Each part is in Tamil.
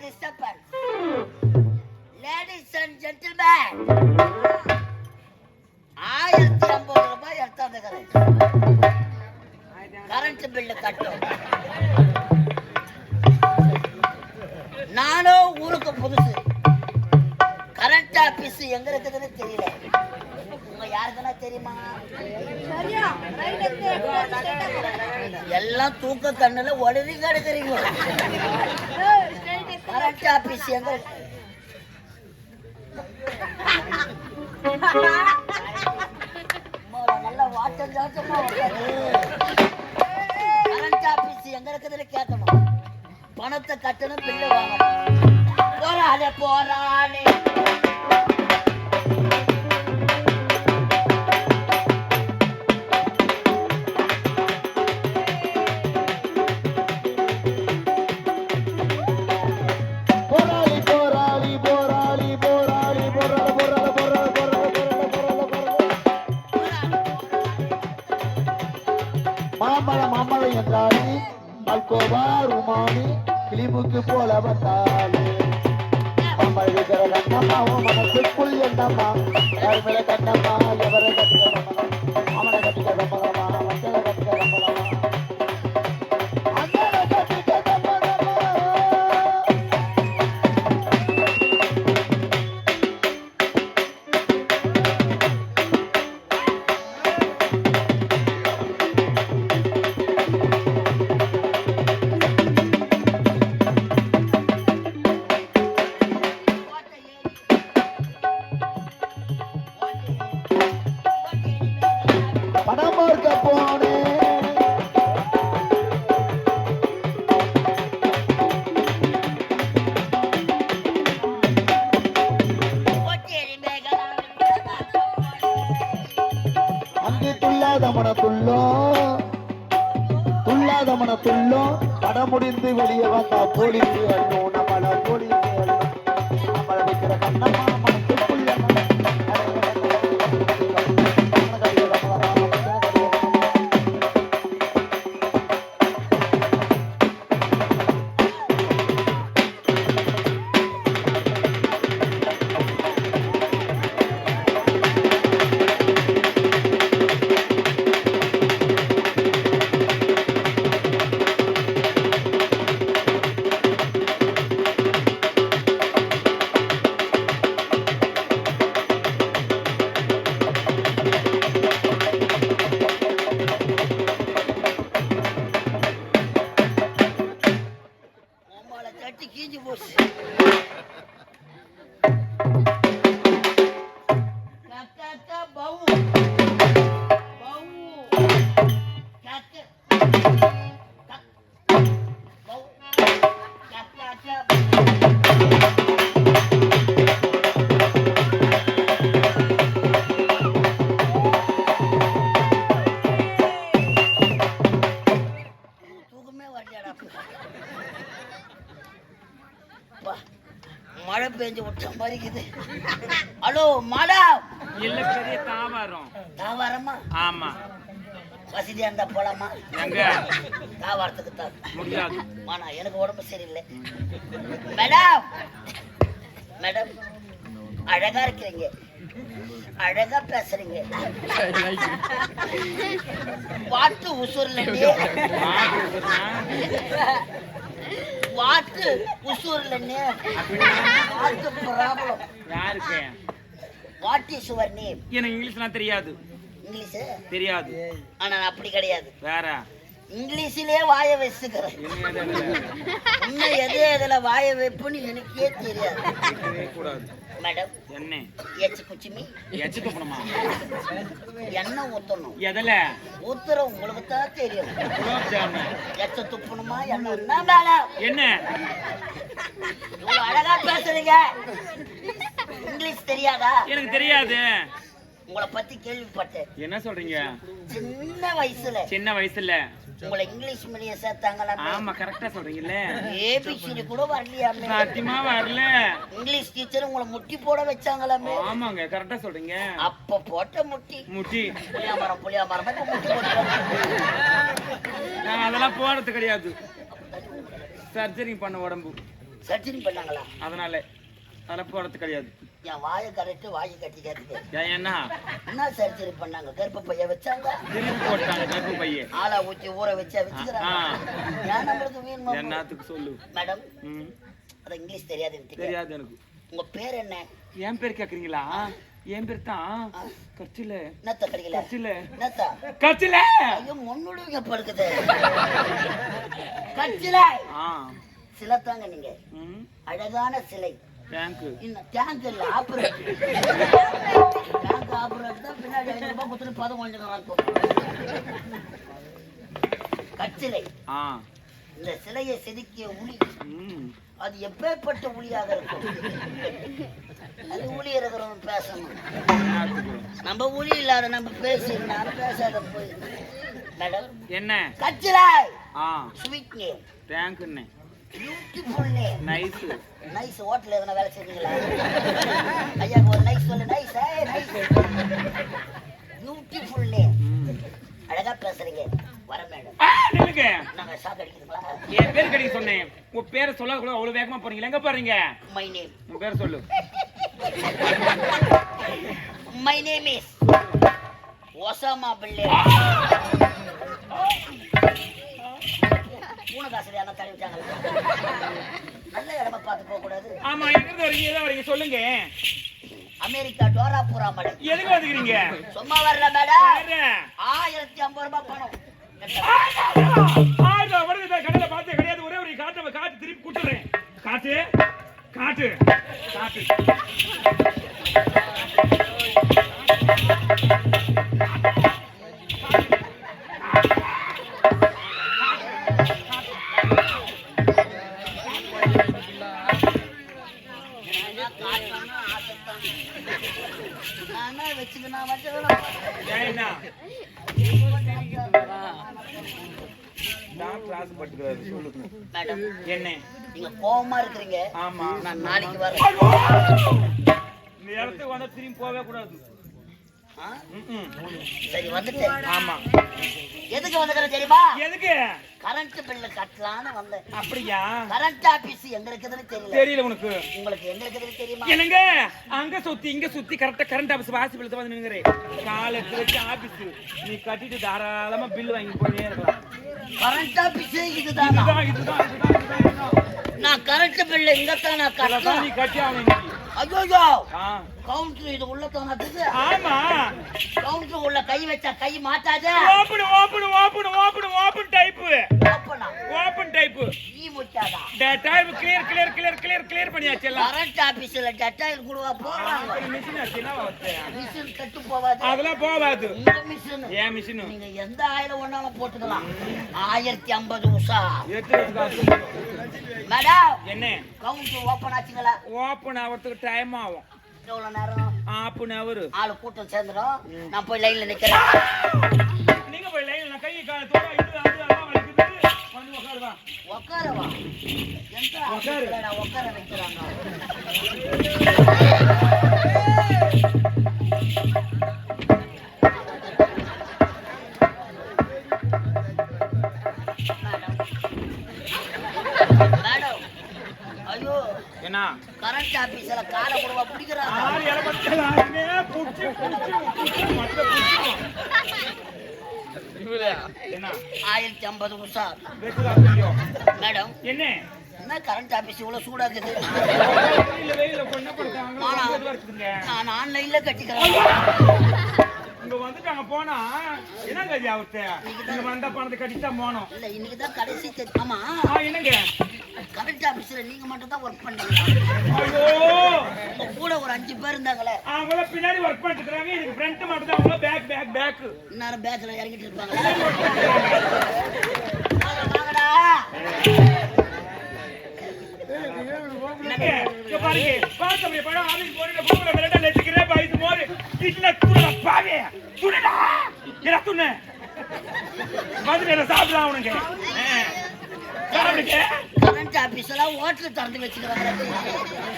disturbance. Ladies and gentlemen, 1050 ரூபாய் எடுத்தாந்து கரண்ட் பில்லு கட்டும். நானும் ஊருக்கு புதுசு, கரண்ட் ஆபீஸ் எங்க இருக்குதுன்னு தெரியல. உங்க யாருக்குன்னா தெரியுமா? எல்லாம் தூக்க கண்ணுல உடனே கிடக்குறீங்க. கரண்ட் ஆபீஸ் எங்க? நல்லா வாட்டம் சாட்டமா கரண்ட் ஆபீஸ் எங்க இருக்குதுன்னு கேட்கணும். பணத்தை கட்டணும், பில்லு வாங்கணும். போராடே போராடே. மாம்பழம் என்றாலே மல்கோவா ருமானி கிளிமுக்கு போல வந்தாலே மாம்பழம் இருக்கிற கண்ணம்மா மனசுக்குள் என்னம்மா யார் மேல கண்ணம்மா எவரை கட்டுக்கிறோம் அவனை கட்டுக்கிறோம் மக்களை கட்டுக்கிறோம் துள்ளும் படம் முடிந்து வெளியே வந்தா போலீஸ் நம்மள போலீஸ் நம்மள வைக்கிற கண்ணம்மா மனசுக்குள்ள மழை பெஞ்சு விட்ட மாதிரி இருக்குது. Hello madam. இல்ல பெரிய தாவாரம். தாவாரமா? ஆமா. வசதியா இருந்தா போலாமா? எங்க தாவாரத்துக்கு தான் முடியாது. மானா எனக்கு உடம்பு சரியில்லை. மேடம் மேடம் அழகா இருக்கிறீங்க, அழகா பேசுறீங்க. வாட்டு உசுர்ல வாட்டு உசூர்ல வாட்டு ப்ராப்ளம் யாருக்கு? What is your name? எனக்கு இங்கிலீஷ்லாம் தெரியாது. இங்கிலீஷ் தெரியாது, ஆனா அப்படி கிடையாது. வேற இங்கிலீஷிலே வாய வச்சுக்கிறேன். இன்னும் எது எதுல வாய வைப்புன்னு எனக்கே தெரியாது. மேடம் என்ன எச்சு குச்சிமி எச்சு துப்பணுமா? எண்ணெய் ஊத்தணும். எதுல ஊத்துற உங்களுக்கு தான் தெரியும். எச்ச துப்பணுமா எண்ணெய்? என்ன இவ்வளவு அழகா பேசுறீங்க, இங்கிலீஷ் தெரியாதா? எனக்கு தெரியாது. உங்களை பத்தி கேள்விப்பட்டேன். என்ன சொல்றீங்க? சின்ன வயசுல உங்களை இங்கிலீஷ் மீடியம் சேர்த்தாங்களா? ஆமா கரெக்டா சொல்றீங்கல்ல. ஏபிசிடி கூட வரலையாமே? சத்தியமா வரல. இங்கிலீஷ் டீச்சர் உங்களை முட்டி போட வச்சாங்களாமே? ஆமாங்க கரெக்டா சொல்றீங்க. அப்ப போட்ட முட்டி புளியாமரம் முட்டி போட்டு நான் அதெல்லாம் போறது கிடையாது. சர்ஜரி பண்ண உடம்பு சர்ஜரி பண்ணாங்களா? அதனால போறது கிடையாது. என் வாயை கரெக்ட் வாயை கட்டி கேட்டுக்க. என்ன சர்ஜரி பண்ணாங்க? கர்ப்ப பைய வச்சாங்க, போட்டாங்க. கர்ப்ப பைய ஆளா ஊத்தி ஊற வச்சுக்கிறாங்க. ஏன் நம்மளுக்கு வீண் என்னத்துக்கு சொல்லு மேடம். அது இங்கிலீஷ் தெரியாது எனக்கு. உங்க பேர் என்ன? என் பேர் கேக்குறீங்களா? என் பேர் தான் கச்சில. நத்த கடிக்கல. கச்சில. நத்த கச்சில. ஐயோ முன்னுடுங்க படுக்குது. கச்சில. சிலத்தாங்க நீங்க. அழகான சிலை. டேங்க். இன்ன டேங்க் இல்ல, ஆபரேட். டேங்க் ஆபரேட் தான் பின்னாடி 5 ரூபாய் கொடுத்து பதம் கொஞ்சம் இருக்கும். கச்சிலை. இந்த சிலையை செதுக்கிய உளி அது எப்பேற்பட்ட உளியாக இருக்கும். அது ஊழி இருக்கிறவங்க பேசணும். நம்ம ஊழி இல்லாத நம்ம பேசினாலும் பேசாத போய். மேடம் என்ன கச்சிலை? Sweet name. டேங்க் நே. Beautiful name. நைஸ். நைஸ். ஹோட்டல்ல எதனா வேலை செய்றீங்களா? ஐயா ஒரு நைஸ் சொல்லு. நைஸ். நைஸ். Beautiful name. அழகா பேசுறீங்க. வர மேடம். நில்லுங்க. நாங்க ஷாக் அடிக்கிறீங்களா? என் பேர் கடிக்க சொன்னேன். உங்க பேரை சொல்ல கூட அவ்வளவு வேகமா போறீங்க. எங்க போறீங்க? My name. உங்க பேர் சொல்லு. My name is Osama bin Laden. பூனகாசரியான தடவி விட்டாங்க. நல்ல இடமா பார்த்து போக கூடாது. ஆமா, எங்க வரீங்க? ஏதோ வரீங்க சொல்லுங்க. America Tora Bora madam. எதுக்கு வந்துக்கிறீங்க? சும்மா வரல மேடம். 1050 ரூபாய் பணம். கடையில பார்த்து கிடையாது. ஒரே ஒரு காட்டு திருப்பி கூட்டுறேன். காட்டு காட்டு காட்டு. என்ன நீங்க கோவமா இருக்கிறீங்க? ஆமா, நான் நாளைக்கு வரேன். இந்த இடத்துக்கு வந்தா திரும்பி போவே கூடாது. சரி வந்துட்டேன். ஆமா. எதுக்கு வந்துக்கிறேன் தெரியுமா? எதுக்கு? கரண்ட் பில்லு கட்டலான்னு வந்தேன். அப்படியா? கரண்ட் ஆபீஸ் எங்க இருக்குதுன்னு தெரியல உனக்கு? உங்களுக்கு எங்க இருக்குதுன்னு தெரியுமா? என்னங்க அங்க சுத்தி இங்க சுத்தி கரெக்டா கரண்ட் ஆபீஸ் வாசிப்பில் வந்து நின்னுறேன். கால் எடுத்து வச்சு ஆபீஸ் நீ கட்டிட்டு தாராளமா பில் வாங்கி போயே இருக்கலாம். கரண்ட் ஆபீஸ் இதுதான். நான் கரண்ட் பில்லு இங்கத்தான் நான் கட்டலாம். நீ கட்டி ஆகணும். ஐயோ கவுண்டர் இது உள்ள தோணத்துக்கு. ஆமா, கவுண்டர் உள்ள கை வச்சா கை மாட்டாதே. Open open open open open type. ஓபனா? Open type. ஈ முச்சாதா? Type clear clear clear clear clear பண்ணியாச்சு எல்லாம். கரண்ட் ஆபீஸ்ல டெட்டாயில் குடுவா போறாங்க. மிஷின் ஆச்சுனா வந்து மிஷின் கட்டு போவாது. அதெல்லாம் போவாது. இந்த மிஷின் ஏன் மிஷின்? நீங்க எந்த ஆயில ஒண்ணாலும் போட்டுக்கலாம். 1050 உஷா. மேடம் என்ன கவுண்டர் ஓபன் ஆச்சுங்களா? ஓபன் ஆவறதுக்கு டைம் ஆகும். எவ்வளவு நேரம்? ½ hour. ஆளு கூட்டம் சேர்ந்துடும். நான் போய் லைன்ல நிக்கிறேன். நீங்க போய் லைன்ல கை கால தோட இது அதெல்லாம் வலிக்குது. வந்து உட்காருவா. உட்காரவா? எங்க உட்காரடா? உட்கார வைக்கறாங்க. மேடம் ஐயோ என்ன கரண்ட் ஆபீஸ்ல கால குடுவா பிடிக்கறாங்க. ஆறு எலமட்டலானே புடிச்சு மத்த புடிச்சு. என்ன 1050 உஷா. மேடம் என்ன என்ன கரண்ட் ஆபீஸ் இவ்வளவு சூடா இருக்குது? இல்ல வெயில கொண்ண படுறாங்க. நான் ஆன்லைன்ல கட்டிக்கிறேன். இங்க வந்துட்டாங்க போனா என்னங்க ஐயா அவர்ட்ட இங்க வந்த பணத்தை கட்டிட்டா போனோம். இல்ல இன்னைக்கு தான் கடைசி ஆமா. என்னங்க கரண்ட் ஆபீஸ்ல நீங்க மட்டும் தான் வர்க் பண்றீங்க? ஐயோ உங்க கூட ஒரு 5 பேர் இருந்தாங்களே. அவங்கள பின்னாடி வர்க் பண்ணிட்டு இருக்காங்க. இதுக்கு ஃப்ரண்ட் மட்டும் தான். அவங்க பேக் பேக் பேக். இன்னொரு பேக்ல இறங்கிட்டு இருப்பாங்களா? வாங்கடா. இங்க பாருங்க பாத்து அப்படியே படம் ஆபீஸ் போறீங்க. கூகுள்ல ரெண்டா லெட்ஸ்கிறே பாய்ஸ் மோர் கிட்ல குடுடா பாவே குடுடா ஏடா துண்ணே வந்து என்ன சாப்பிடலாம் உனக்கு. கரண்ட் ஆபீஸ்ல ஹோட்டல் திறந்து வச்சிருக்காங்க.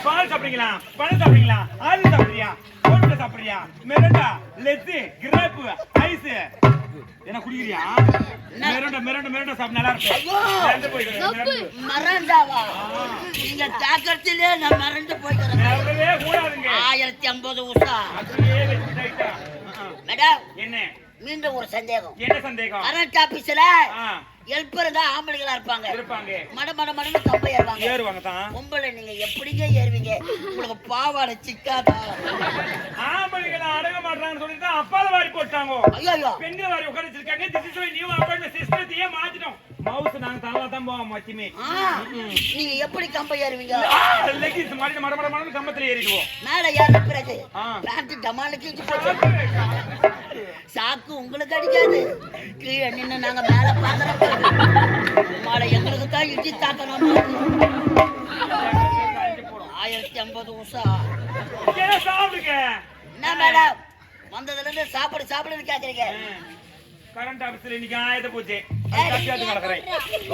பால் சாப்பிடுறீங்களா? பழம் சாப்பிடுறீங்களா? ஆப்பிள் சாப்பிடுறியா? ஓட்ல சாப்பிடுறியா? மெரண்டா லெட்ஸ் கிரேப் ஐஸ் என்ன குடிக்கிறியா? மிரண்ட சாப்பிட்டு நல்லா இருக்கும். மறந்தாவா? நீங்க தாக்கத்திலே நான் மறந்து போய்க்கிறேன். 1050 உஷா. மேடம் என்ன மீண்டும் ஒரு சந்தேகம். என்ன சந்தேகம்? கரண்ட் ஆபீஸ்ல ஹெல்ப்பர் தான் ஆம்பளைகளா இருப்பாங்க. மட கம்பை ஏறுவாங்க தான். பொம்பளை நீங்க எப்படிங்க ஏறுவீங்க? உங்களுக்கு பாவாடை சிக்காதா? ஆம்பளைகளை அடங்க மாட்டாங்கன்னு சொல்லிட்டு அப்பால வாரி போட்டாங்க. ஐயோ பெண்கள் வாரி உட்கார வச்சிருக்காங்க. திஸ் இஸ் நியூ அப்பார்ட்மெண்ட் சிஸ்டத்தையே மாத்திட்டோம். மவுஸ் நாங்க தலவா தான் போவோம் மொத்தமே. நீங்க எப்படி கம்பை ஏறுவீங்க? லெகின்ஸ் மாடி மட கம்பத்துல ஏறிடுவோம். மேல ஏற பிறகு பேண்ட் டமாலுக்கு போச்சு. சாக்கு உங்களுக்கு அடிக்காது. கீழே நின்னு நாங்க மேல பாக்குறோம். மாலை எங்களுக்கு தான் இடி தாக்கணும். 1050 உஷா. என்ன சாப்பிடுங்க? என்ன மேடம் வந்ததுல இருந்து சாப்பிடுன்னு கேக்குறீங்க? கரண்ட் ஆபீஸ்ல இன்னைக்கு ஆயுத பூஜை. நடக்கிறேன்.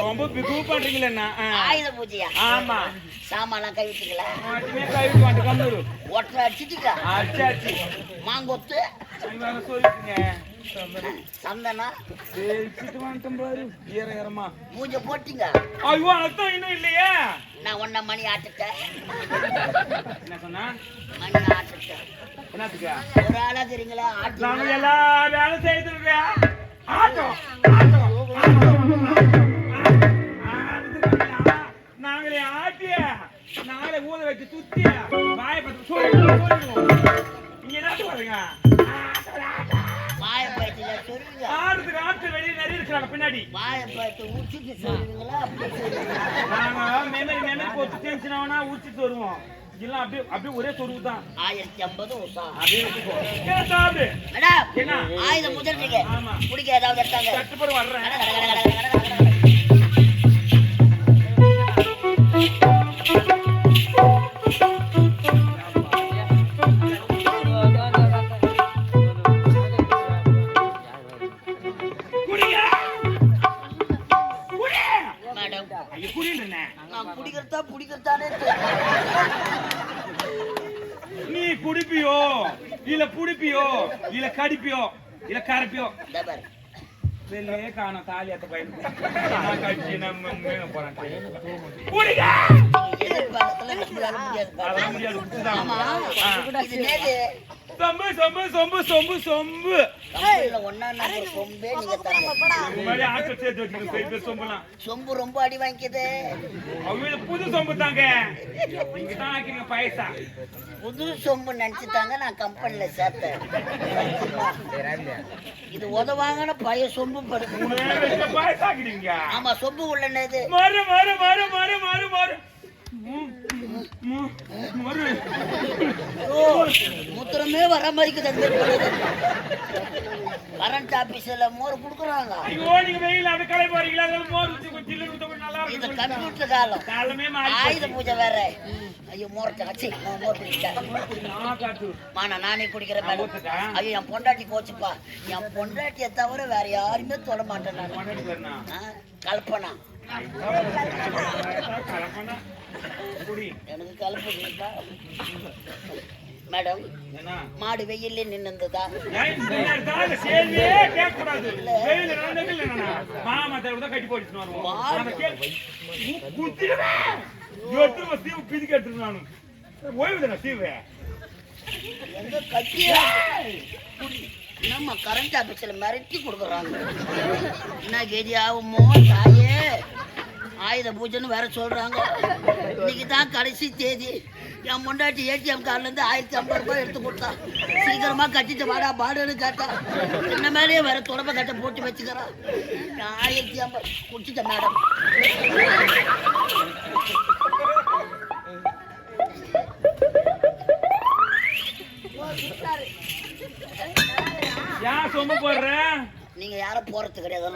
ரொம்ப பிகு பண்றீங்களா? ஆயுத பூஜையா? ஆமா. சாமான்லாம் கழுவிட்டீங்களா? கழுவிட்டு வந்து கம்முரு. ஒட்டரை அடிச்சிட்டீங்களா? அடிச்சாச்சு. மாங்கொத்து சொல்லிட்டுங்க. சந்தனா தேய்ச்சிட்டு வந்துட்டோம் பாரு. ஏறமா பூஜை போட்டீங்க? ஐயோ அதான் இன்னும் இல்லையே. நான் ஒன்ன மணி ஆட்டுட்டேன். என்ன சொன்னா? மணி ஆட்டுட்டேன். என்னத்துக்கா? ஒரு ஆளா தெரியுங்களா? நாங்க எல்லா வேலை செய்துருக்கா. ஆட்டோ நாங்களே ஆட்டிய நாங்களே ஊத வச்சு சுத்திய வாய பத்தி சொல்லிடுவோம். நீங்க என்ன பாருங்க வாய பயிற்சியில சொல்லுங்க. ஆடுறதுக்கு ஆட்டு வெளியே நிறைய இருக்கிறாங்க பின்னாடி. வாய பயிற்சி உச்சிட்டு சொல்லுவீங்களா? அப்படி சொல்லுவீங்களா? நாங்க மெமரி போட்டு டென்ஷன் ஆனா உச்சிட்டு வருவோம். எல்லாம் அப்படியே ஒரே சொருவு தான். 1050 உஷா. சாப்பிடு மேடம் என்ன ஆயுதம் முதிர்றீங்க. குடிக்க ஏதாவது எடுத்தாங்க? கட்டுப்பட வர்றேன். குடிக்கிறதானே நீ குடிப்பியோ இல்ல புடிப்பியோ இல்ல கடிப்பியோ இல்ல கரப்பியோ? வெளியே காணும் தாலியாத்த பையனுக்கு கட்சி நம்ம போறேன். சொம்பு சொம்பு சொம்பு சொம்பு சொம்பு சொம்பு ரொம்ப அடி வாங்கிக்குது. புது சொம்பு தாங்க. பைசா புது சொம்பு நினைச்சுட்டாங்க. நான் கம்பெனில சேர்த்தேன். இது உதவாங்கன்னு பழைய சொம்பு படுக்க. ஆமா சொம்பு உள்ளது. மாறு மாறு மாறு மாறு மாறு மாறு மூத்திரமே வர மாதிரி கரண்ட் ஆபீஸ்ல மோர் குடுக்குறாங்க. இது கம்ப்யூட்டர் காலம். ஆயுத பூஜை வேற. ஐயோ மோர் நானே குடிக்கிறேன். ஐயோ என் பொண்டாட்டி போச்சுப்பா. என் பொண்டாட்டியை தவிர வேற யாருமே தொட மாட்டேன் நான். கல்பனா எனக்கு கலப்பு. மேடம் மாடு வெயில்ல நின்னுதா? நம்ம கரண்ட் ஆபீஸ்ல மிரட்டி கொடுக்குறாங்க. என்ன கேஜி ஆகுமோ தாயே? ஆயுத பூஜைன்னு வேற சொல்றாங்க. இன்னைக்கு தான் கடைசி தேதி. என் முண்டாட்டி ஏடிஎம் கார்டுல இருந்து 1050 ரூபாய் எடுத்து கொடுத்தா. சீக்கிரமா கட்டிட்டு வாடா பாடுன்னு கேட்டா. என்ன மேலேயே வேற தொடப்ப கட்ட போட்டு வச்சுக்கிறான். 1050 குடிச்சிட்டேன் மேடம். யார் சொம்பு போடுற? நீங்க யாரும் போறது கிடையாது.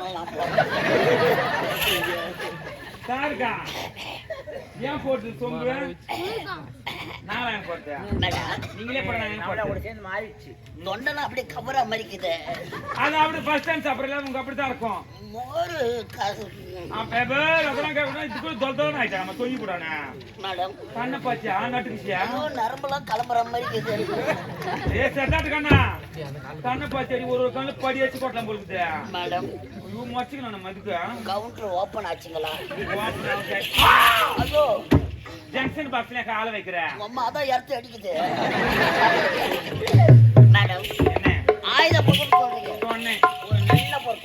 ஏன் போட்டு சொல்றேன் நான் போட்டேன் நீங்களே சேர்ந்து மாறிடுச்சு தொண்டெல்லாம் அப்படியே கவரா மறிக்குது அது அப்படி ஃபர்ஸ்ட் டைம் சாப்பிடலாம் உங்க அப்படித்தான் இருக்கும் மோரு அதெல்லாம் கேட்கணும் இது கூட தொல்தான் ஆயிட்டா நம்ம சொல்லி போடானே மேடம் கண்ணை பாத்தியா நட்டுக்குச்சியா நரம்பெல்லாம் கிளம்புற மாதிரி ஏ செட்டாட்டு கண்ணா கண்ணை பாத்தி ஒரு கண்ணு படி வச்சு போட்டலாம் போலுக்குது மேடம் மொச்சுக்கணும் நம்ம இதுக்கு கவுண்டர் ஓபன் ஆச்சுங்களா அதோ ஜங்ஷன் பாக்ஸ்ல கால வைக்கிறேன் அம்மா அதான் எடுத்து அடிக்குது மேடம் என்ன ஆயுத பொருள் சொல்றீங்க சொன்னேன் ஒரு நல்ல பொருள்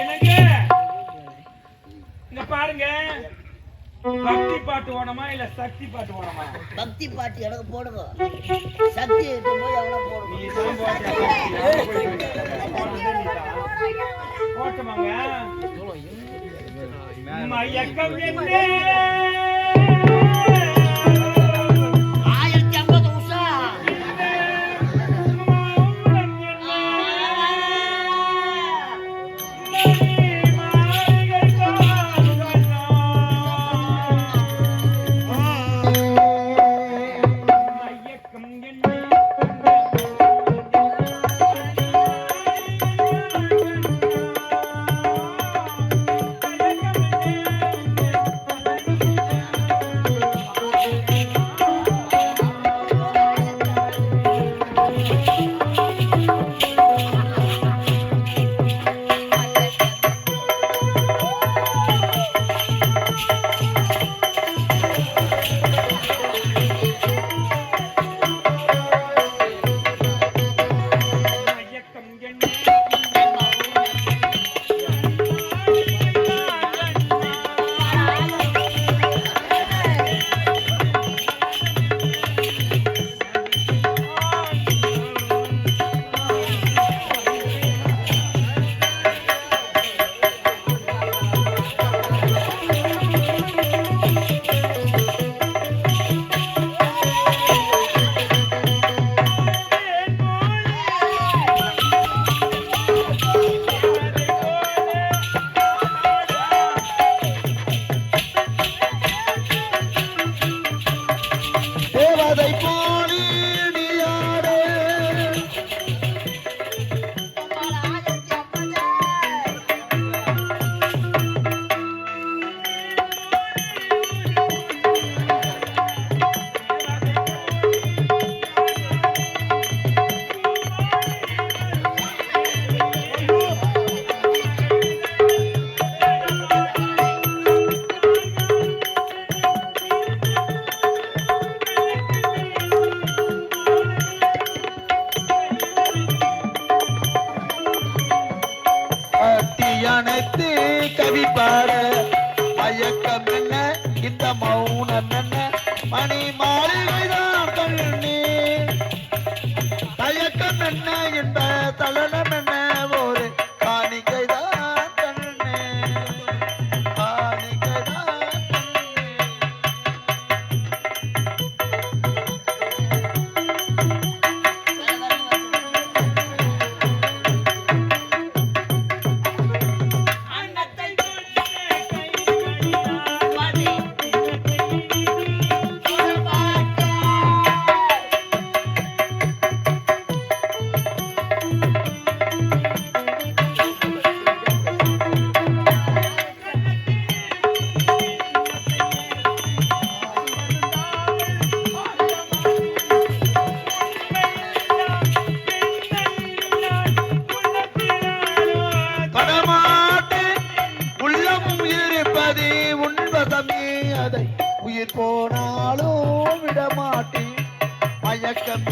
எனக்கு இங்க பாருங்க பக்தி பாட்டு ஓடமா இல்ல சக்தி பாட்டு ஓடமா பக்தி பாட்டு எனக்கு போடுங்க சக்தி இருக்கும்போது எவ்வளோ போடுங்க போட்டமாங்க மயக்கம் என்ன 1050 உஷா அணைத்து கவி பாட மயக்கம் என்ன இந்த மௌனம் என்ன மணி மாளிகைதான் கண்ணே மயக்கம் என்ன இந்த தலனம் என்ன ஒரு காணிக்கைதான் கண்ணே காணிக்கைதான் உயிர் போனாலும் விடமாட்டேன் மயக்கம்